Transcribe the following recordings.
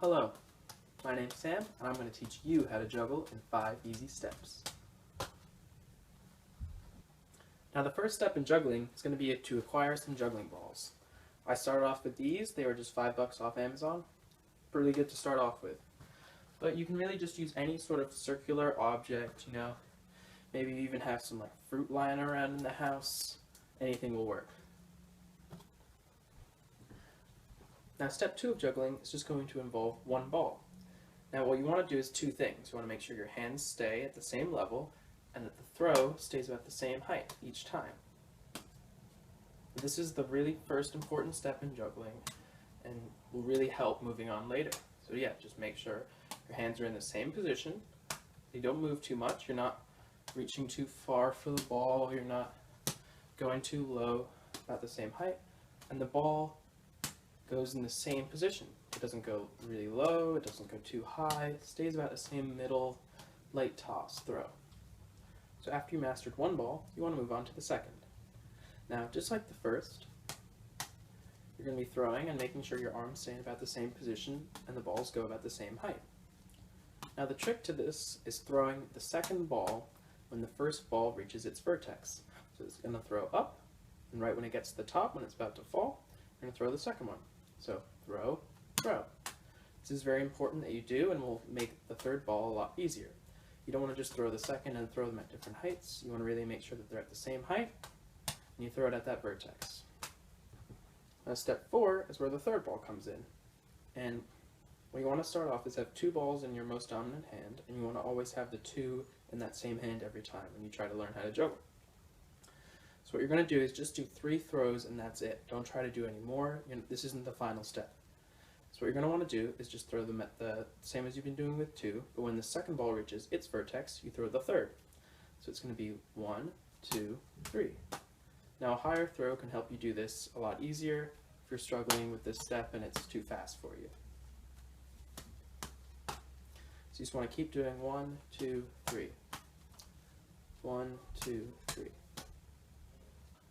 Hello, my name's Sam, and I'm going to teach you how to juggle in 5 easy steps. Now the first step in juggling is going to be to acquire some juggling balls. I started off with these. They were just $5 off Amazon. Really good to start off with. But you can really just use any sort of circular object, maybe you even have some fruit lying around in the house. Anything will work. Now step 2 of juggling is just going to involve one ball. Now what you want to do is 2 things. You want to make sure your hands stay at the same level and that the throw stays about the same height each time. This is the really first important step in juggling and will really help moving on later. So yeah, just make sure your hands are in the same position. You don't move too much. You're not reaching too far for the ball. You're not going too low, about the same height. And the ball goes in the same position. It doesn't go really low, it doesn't go too high, it stays about the same middle, light toss throw. So after you mastered one ball, you want to move on to the second. Now, just like the first, you're going to be throwing and making sure your arms stay in about the same position and the balls go about the same height. Now the trick to this is throwing the second ball when the first ball reaches its vertex. So it's going to throw up, and right when it gets to the top, when it's about to fall, you're going to throw the second one. So throw, throw. This is very important that you do and will make the third ball a lot easier. You don't want to just throw the second and throw them at different heights. You want to really make sure that they're at the same height and you throw it at that vertex. Now step 4 is where the third ball comes in. And what you want to start off is have 2 balls in your most dominant hand, and you want to always have the 2 in that same hand every time when you try to learn how to juggle. So what you're going to do is just do 3 throws and that's it. Don't try to do any more. This isn't the final step. So what you're going to want to do is just throw them at the same as you've been doing with 2, but when the second ball reaches its vertex, you throw the third. So it's going to be 1, 2, 3. Now a higher throw can help you do this a lot easier if you're struggling with this step and it's too fast for you. So you just want to keep doing 1, 2, 3. 1, 2, 3.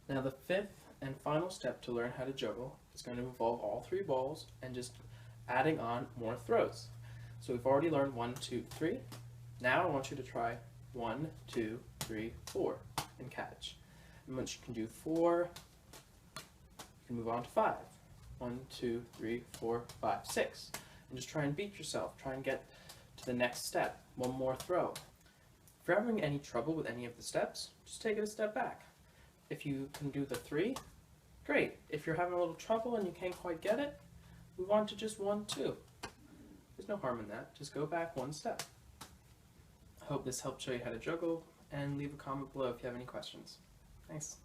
Now the 5th and final step to learn how to juggle is going to involve all 3 balls and just adding on more throws. So we've already learned 1, 2, 3. Now I want you to try 1, 2, 3, 4 and catch. And once you can do 4, you can move on to 5. 1, 2, 3, 4, 5, 6. And just try and beat yourself. Try and get to the next step. One more throw. If you're having any trouble with any of the steps, just take it a step back. If you can do the 3, great. If you're having a little trouble and you can't quite get it, move on to just 1, 2. There's no harm in that. Just go back 1 step. I hope this helped show you how to juggle, and leave a comment below if you have any questions. Thanks.